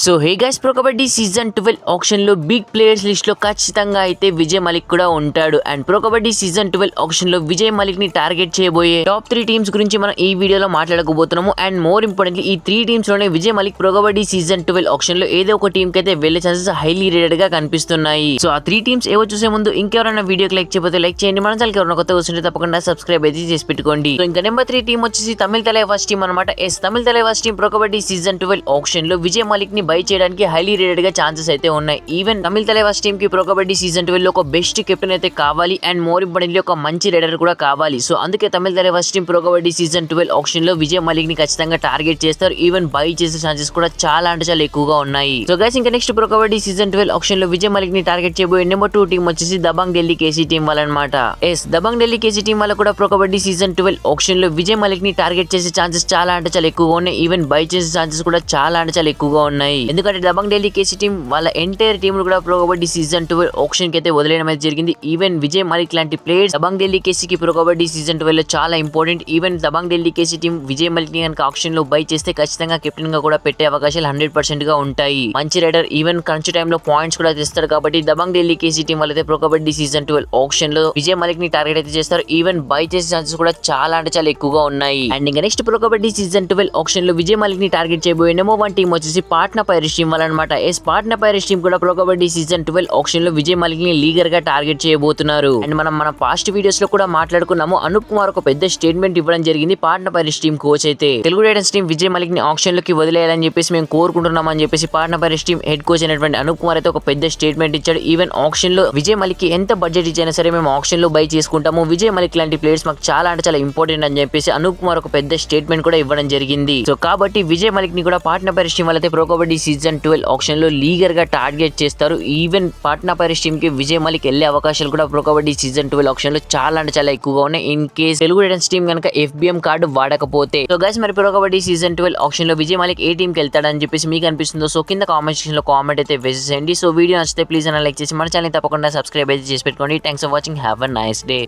So hey guys, pro kabaddi season 12 option లో big players list లో ఖచ్చితంగా అయితే విజయ్ మలిక్ కూడా ఉంటాడు. And pro kabaddi season 12 option లో విజయ్ మలిక్ ని టార్గెట్ చేయబోయే టాప్ 3 టీమ్స్ గురించి మనం ఈ వీడియోలో మాట్లాడకపోతున్నాము. అండ్ మోర్ ఇంపార్టెంట్లీ ఈ 3 టీమ్స్ లోనే Vijay Malik pro kabaddi season 12 option లో ఏదో ఒక టీమ్ కి అయితే వెళ్లే ఛాన్సెస్ హైలీ రేటెడ్ గా కనిపిస్తున్నాయి. సో ఆ 3 టీమ్స్ ఏవో చూసే ముందు ఇంకెవరైనా వీడియోకి లైక్ చేయకపోతే లైక్ చేయండి. మన ఛానల్ ఎవరైనా కొత్తగా వస్తుంటే తప్పకుండా సబ్స్క్రైబ్ అయితే చేసి పెట్టుకోండి. సో ఇంకా నెంబర్ 3 టీమ్ వచ్చేసి తమిళ తలైవాస్ టీమ్ అనమాట. Tamil Thalaivas team pro kabaddi season 12 option లో విజయ్ మలిక్ ని బై చేయడానికి హైలీ రేటెడ్ గా ఛాన్సెస్ అయితే ఉన్నాయి. ఈవెన్ తమిళ తలైవాస్ టీమ్ కి ప్రో కబడ్డీ సీజన్ 12 లో ఒక బెస్ట్ కెప్టెన్ అయితే కావాలి. అండ్ మోర్ ఇంపార్టెంట్లీ ఒక మంచి రైడర్ కూడా కావాలి. సో అందుకే Tamil Thalaivas team pro kabaddi season 12 option లో విజయ్ మలిక్ ని ఖచ్చితంగా టార్గెట్ చేస్తారు. ఈవెన్ బై చేసే ఛాన్సెస్ కూడా చాలా అంటే చాలా ఎక్కువగా ఉన్నాయి. సో గైస్, ఇంకా next pro kabaddi season 12 option లో విజయ్ మలిక్ ని టార్గెట్ చేయబోయే నెంబర్ 2 టీమ్ వచ్చేసి దబాంగ్ ఢిల్లీ కేసీ టీమ్ వాళ్ళనమాట. దబాంగ్ ఢిల్లీ కేసీ టీమ్ వాళ్ళ కూడా ప్రో కబడ్డీ సీజన్ 12 ఆప్షన్ లో విజయ్ మలిక్ ని టార్గెట్ చేసే ఛాన్సెస్ చాలా అంటే చాలా ఎక్కువగా ఉన్నాయి. ఈవెన్ బై చేసే ఛాన్సెస్ కూడా చాలా అంటే చాలా ఎక్కువగా ఉన్నాయి. ఎందుకంటే దబాంగ్ ఢిల్లీ కేసీ టీం వాళ్ళ ఎంటైర్ టీం కూడా ప్రో కబడ్డీ సీజన్ 12 ఆప్షన్ కి అయితే వదిలేయడం అయితే జరిగింది. ఈవెన్ విజయ్ మలిక్ లాంటి ప్లేయర్స్ దబాంగ్ ఢిల్లీ కేసీకి ప్రో కబడ్డీ సీజన్ 12 లో చాలా important. Even Dabang Delhi KC team Vijay Malik ని కనుక ఆప్షన్ లో బై చేస్తే ఖచ్చితంగా కెప్టెన్ గా కూడా పెట్టే అవకాశాలు 100% గా ఉంటాయి. మంచి రైడర్, ఈవెన్ కంచు టైంలో పాయింట్స్ కూడా తెస్తారు. కాబట్టి దబాంగ్ ఢిల్లీ కేసీ టీం వాళ్ళైతే ప్రో కబడ్డీ సీజన్ 12 ఆప్షన్ లో విజయ్ మలిక్ ని టార్గెట్ అయితే చేస్తారు. ఈవెన్ బై చేసే ఛాన్సెస్ కూడా చాలా అంటే చాలా ఎక్కువగా ఉన్నాయి. అండ్ ఇంకా next pro kabaddi season 12 option లో విజయ్ మలిక్ ని టార్గెట్ చేయబోయే నెంబర్ 1 టీం వచ్చేసి పాట్నా పైరేట్స్ టీం వాళ్ళనమాట. పాట్నా పైరేట్స్ టీం కూడా ప్రో కబడ్డీ సీజన్ 12 ఆప్షన్ లో విజయ్ మలిక్ ని లీగర్ గా టార్గెట్ చేయబోతున్నారు. అండ్ మన పాస్ట్ వీడియోస్ లో కూడా మాట్లాడుకున్నాము. అనూప్ కుమార్ ఒక పెద్ద స్టేట్మెంట్ ఇవ్వడం జరిగింది. పాట్నా పైరేట్స్ టీం కోచ్ అయితే తెలుగు టైటన్స్ టీం విజయ్ మలిక్ ని ఆప్షన్ లోకి వదిలేయాలని చెప్పేసి మేము కోరుకుంటున్నాం అని చెప్పేసి Patna Pirates team head coach అయినటువంటి అనూప్ కుమార్ అయితే ఒక పెద్ద స్టేట్మెంట్ ఇచ్చాడు. ఈవెన్ ఆప్షన్ లో విజయ్ మలిక్ కి ఎంత బడ్జెట్ ఇచ్చినా సరే మేము ఆప్షన్ లో బై చేసుకుంటాము. విజయ్ మలిక్ లాంటి ప్లేయర్స్ మాకు చాలా అంటే చాలా ఇంపార్టెంట్ అని చెప్పేసి అనూప్ కుమార్ ఒక పెద్ద స్టేట్మెంట్ కూడా ఇవ్వడం జరిగింది. సో కాబట్టి విజయ్ మలిక్ ని కూడా పాట్నా పైరేట్స్ టీం వాళ్ళైతే ప్రో కబడ్డీ సీజన్ 12 ఆప్షన్ లో లీగర్ గా టార్గెట్ చేస్తారు. ఈవెన్ పాట్నా పైరేట్స్ టీం కి విజయ్ మలిక్ వెళ్లే అవకాశాలు కూడా ప్రో కబడ్డీ సీజన్ 12 ఆప్షన్ లో చాలా అంటే చాలా ఎక్కువగా ఉన్నాయి. In case Telugu Titans team కనుక FBM కార్డు వాడకపోతే. సో గైస్, మరి ప్రో కబడ్డీ సీజన్ 12 ఆప్షన్ లో విజయ్ మలిక్ ఏ టీం కి వెళ్తాడని చెప్పేసి మీకు అనిపిస్తుందో సో కింద కామెంట్ సెక్షన్ లో కామెంట్ అయితే వేసేయండి. సో వీడియో నచ్చితే ప్లీజ్ లైక్ చేసి మన ఛానల్ తప్పకుండా సబ్స్క్రైబ్ అయితే చేసి పెట్టుకోండి. Thanks for watching. Have a nice day.